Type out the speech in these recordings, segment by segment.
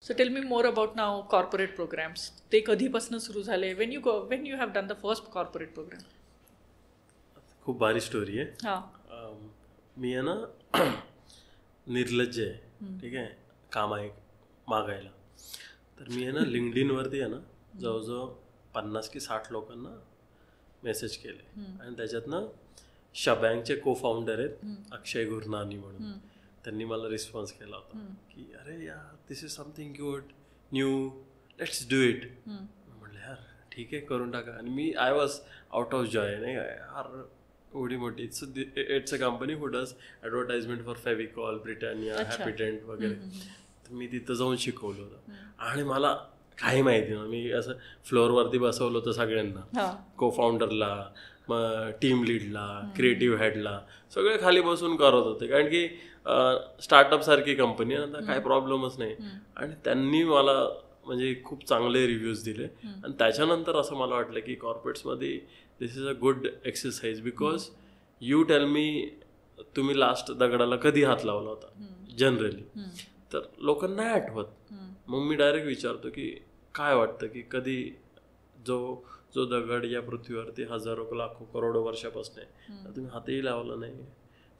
So tell me more about now corporate programs. ते कधीपासून सुरू झाले? When you have done the first corporate program? खूप भारी स्टोरी आहे. हां. मी आहे ना निर्लज्ज आहे, ठीक आहे, काम आहे मागायला. तर मी आहे ना लिंक्डइनवरती आहे ना जवळजवळ 50 की 60 लोकांना मेसेज केले आणि त्याच्यातनं शबँकचे को फाउंडर आहेत अक्षय गुरनानी म्हणून, त्यांनी मला रिस्पॉन्स केला होता की अरे यार this is something good new, let's do it. म्हटलं यार ठीक आहे करून टाका. आणि मी I was out of joy, नाही यार एवढी मोठी it's a company who does advertisement for Fevicol, Britannia, Happydent वगैरे. तर मी तिथं जाऊन शिकवलं होतं आणि मला काही माहिती ना, मी असं फ्लोअरवरती बसवलं होतं सगळ्यांना, को फाउंडरला, मग टीम लीडला, क्रिएटिव्ह हेडला, सगळे खाली बसून करत होते कारण की स्टार्टअप सारखी कंपनी आहे ना, काही प्रॉब्लेमच नाही. आणि त्यांनी मला म्हणजे खूप चांगले रिव्ह्यूज दिले. आणि त्याच्यानंतर असं मला वाटलं की कॉर्पोरेट्समध्ये this is a good exercise because you tell me तुम्ही लास्ट दगडाला कधी हात लावला होता जनरली, तर लोकांना नाही आठवत. मग मी डायरेक्ट विचारतो की काय वाटतं की कधी जो दगड या पृथ्वीवरती हजारो लाखो करोडो वर्षापासून आहे तुम्ही हातही लावला नाही.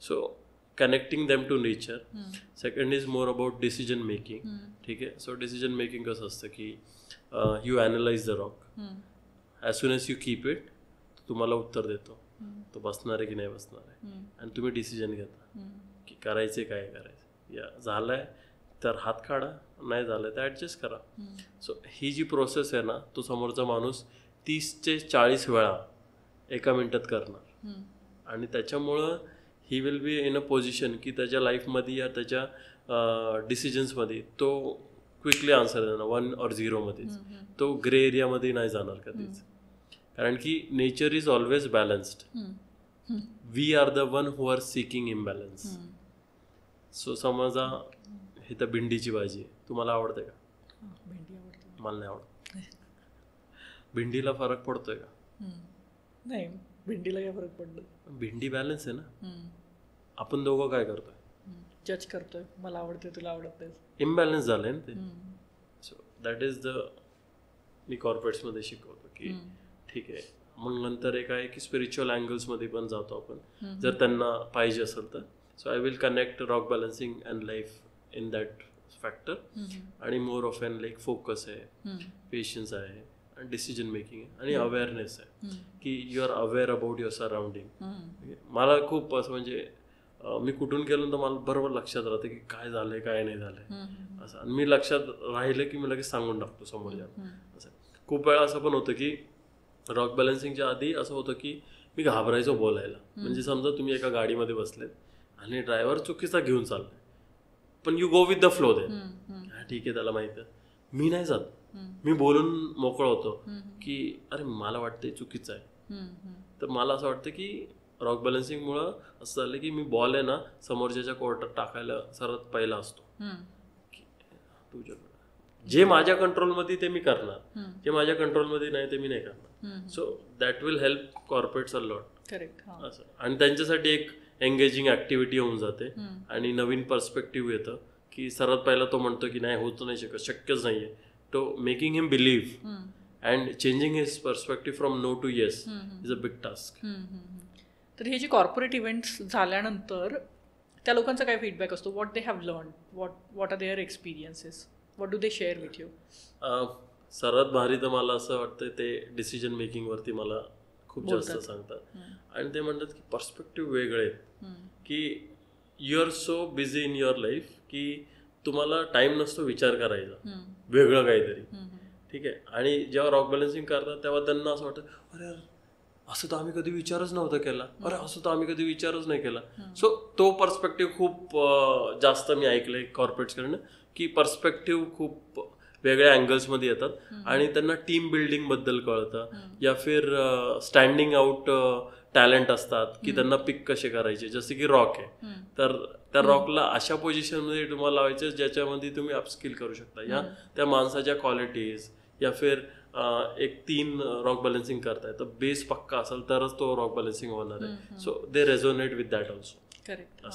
So connecting them to nature. Second is more about decision making. ठीक आहे. सो डिसिजन मेकिंग कसं असतं की you analyse the rock, as soon as you keep it तुम्हाला उत्तर देतो तो बसणार आहे की नाही बसणार आहे, आणि तुम्ही डिसिजन घेता की करायचे काय करायचं. या झालंय तर हात काढा, नाही झालं तर ॲडजस्ट करा. सो ही जी प्रोसेस आहे ना, तो समोरचा माणूस 30 ते 40 वेळा एका मिनिटात करणार. आणि त्याच्यामुळं he will be in a position की त्याच्या लाईफमध्ये या त्याच्या डिसिजन्समध्ये तो क्विकली आन्सर देणार 1 or 0 मध्येच. तो ग्रे एरियामध्ये नाही जाणार कधीच, कारण की nature is always balanced. We are the one who are seeking imbalance. So समजा ही तर भेंडीची भाजी आहे, तुम्हाला आवडते का? मला नाही आवडत. भेंडीला फरक पडतोय का? नाही, भेंडीला काय फरक पडतो? भेंडी बॅलन्स आहे ना. आपण दोघं काय करतोय? जज करतोय, मला आवडते तुला आवडत नाही. इम्बॅलन्स झालंय ना ते. सो दॅट इज द मी कॉर्पोरेट्समध्ये शिकवतो की ठीक आहे. मग नंतर एक आहे की स्पिरिच्युअल अँगल्समध्ये पण जातो आपण जर त्यांना पाहिजे असेल तर. So I will connect rock balancing and life in that factor. आणि more of an like focus आहे, पेशन्स आहे, आणि डिसिजन मेकिंग आहे, आणि अवेअरनेस आहे की you are aware about your surrounding. मला खूप असं म्हणजे मी कुठून गेलो तर मला बरोबर लक्षात राहतं की काय झालंय काय नाही झालंय असं. आणि मी लक्षात राहिलं की मी लगेच सांगून टाकतो समोरच्या. असं खूप वेळा असं पण होतं की रॉक बॅलन्सिंगच्या आधी असं होतं की मी घाबरायचो बोलायला. म्हणजे समजा तुम्ही एका गाडीमध्ये बसलेत आणि ड्रायव्हर चुकीचा घेऊन चाललाय, पण you go with the flow दे. ठीक आहे, त्याला माहिती आहे. मी नाही जात, मी बोलून मोकळं होतो की अरे मला वाटतंय चुकीचं आहे. तर मला असं वाटतं की रॉक बॅलन्सिंगमुळं असं झालं की मी बॉल आहे ना समोरच्याच्या कोर्टात टाकायला सर्वात पहिला असतो. तुझ्या जे माझ्या कंट्रोलमध्ये ते मी करणार, जे माझ्या कंट्रोलमध्ये नाही ते मी नाही करणार. So that will help corporates a lot. Correct. असं. आणि त्यांच्यासाठी एक एंगेजिंग ऍक्टिव्हिटी होऊन जाते आणि नवीन पर्स्पेक्टिव्ह येतं की सर्वात पहिला तो म्हणतो की नाही होत नाही शकत, शक्यच नाही आहे. तो making him believe and changing his perspective from no to yes is a big task. तर हे जे कॉर्पोरेट इव्हेंट्स झाल्यानंतर त्या लोकांचा काय फीडबॅक असतो? What they have learn, what are their experiences, what do they share with you? सर्वात भारी तर मला असं वाटतं ते डिसिजन मेकिंगवरती मला खूप जास्त सांगतात. आणि ते म्हणतात की पर्स्पेक्टिव्ह वेगळे आहेत की you are so busy in your life की तुम्हाला टाइम नसतो विचार करायचा वेगळं काहीतरी. ठीक आहे. आणि जेव्हा रॉक बॅलन्सिंग करतात तेव्हा त्यांना असं वाटतं अरे यार असं तर आम्ही कधी विचारच नव्हता केला, अरे असं तर आम्ही कधी विचारच नाही केला. सो तो पर्स्पेक्टिव्ह खूप जास्त मी ऐकलंय कॉर्पोरेट्सकडनं की पर्स्पेक्टिव्ह खूप वेगळ्या अँगल्समध्ये येतात आणि त्यांना टीम बिल्डिंग बद्दल कळतं, या फिर स्टँडिंग आउट टॅलेंट असतात की त्यांना पिक कसे करायचे. जसे की रॉक आहे तर त्या रॉकला अशा पोझिशनमध्ये तुम्हाला लावायचं ज्याच्यामध्ये तुम्ही अपस्किल करू शकता, या त्या माणसाच्या क्वालिटीज, या फिर एक 3 रॉक बॅलन्सिंग करताय तर बेस पक्का असेल तरच तो रॉक बॅलन्सिंग होणार आहे. So they resonate with that also. Correct.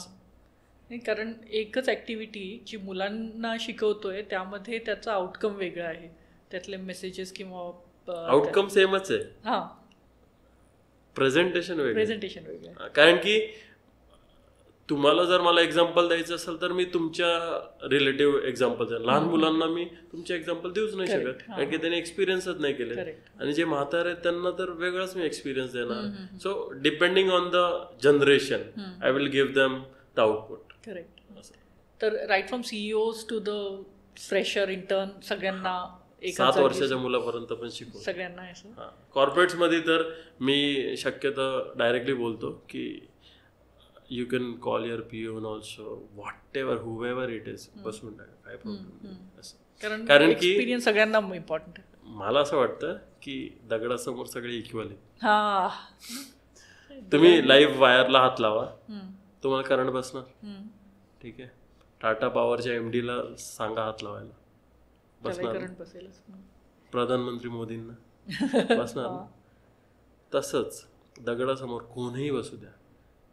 नाही, कारण एकच ॲक्टिव्हिटी जी मुलांना शिकवतोय त्यामध्ये त्याचं आउटकम वेगळं आहे, त्यातले मेसेजेस किंवा आउटकम सेमच आहे, हां प्रेझेंटेशन वेगळं. प्रेझेंटेशन वेगळं आहे. कारण की तुम्हाला जर मला एक्झाम्पल द्यायचं असेल तर मी तुमच्या रिलेटिव्ह एक्झाम्पल द्या. लहान मुलांना मी तुमचे एक्झाम्पल देऊच नाही शकत, कारण की त्यांनी एक्सपिरियन्सच नाही केले. आणि जे म्हातारे आहेत त्यांना तर वेगळाच मी एक्सपिरियन्स देणार. So depending on the generation I will give them the output. Correct. तर right from CEOs to the fresher intern सगळ्यांना 7 वर्षाच्या मुलापर्यंत पण शिकवतो सगळ्यांना. कॉर्पोरेट्समध्ये तर मी शक्यतो डायरेक्टली बोलतो की you can call your peon also, whatever whoever it is, बसून टाका, काय प्रॉब्लेम. कारण की एक्सपिरियन्स सगळ्यांना इम्पॉर्टंट आहे. मला असं वाटतं की दगडासमोर सगळे इक्वल आहेत. हां, तुम्ही लाईव्ह वायरला हात लावा, तुम्हाला करंट बसणार. ठीक आहे, टाटा पॉवरच्या MD ला सांगा हात लावायला, बसणार. करंट बसेलच. प्रधानमंत्री मोदींना बसणार. तसंच दगडासमोर कोणीही बसू द्या,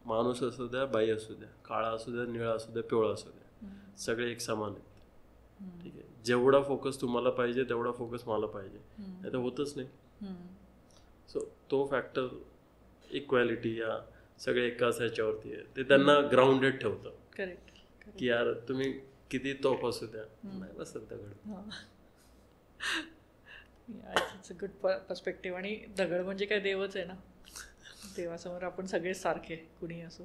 माणूस असू द्या, बाई असू द्या, काळा असू द्या, निळा असू द्या, पिवळा असू द्या, सगळे एक समान आहेत. ठीक आहे, जेवढा फोकस तुम्हाला पाहिजे तेवढा फोकस मला पाहिजे, नाही तर होतच नाही. सो तो फॅक्टर इक्वॅलिटी या सगळे एकाच ह्याच्यावरती आहे, ते त्यांना ग्राउंडेड ठेवतं. करेक्ट. की यार तुम्ही किती तोफ असू द्या, नाही बसत दगड. It's a good perspective. आणि दगड म्हणजे काय देवच आहे ना, देवासमोर आपण सगळेच सारखे, कुणी असो.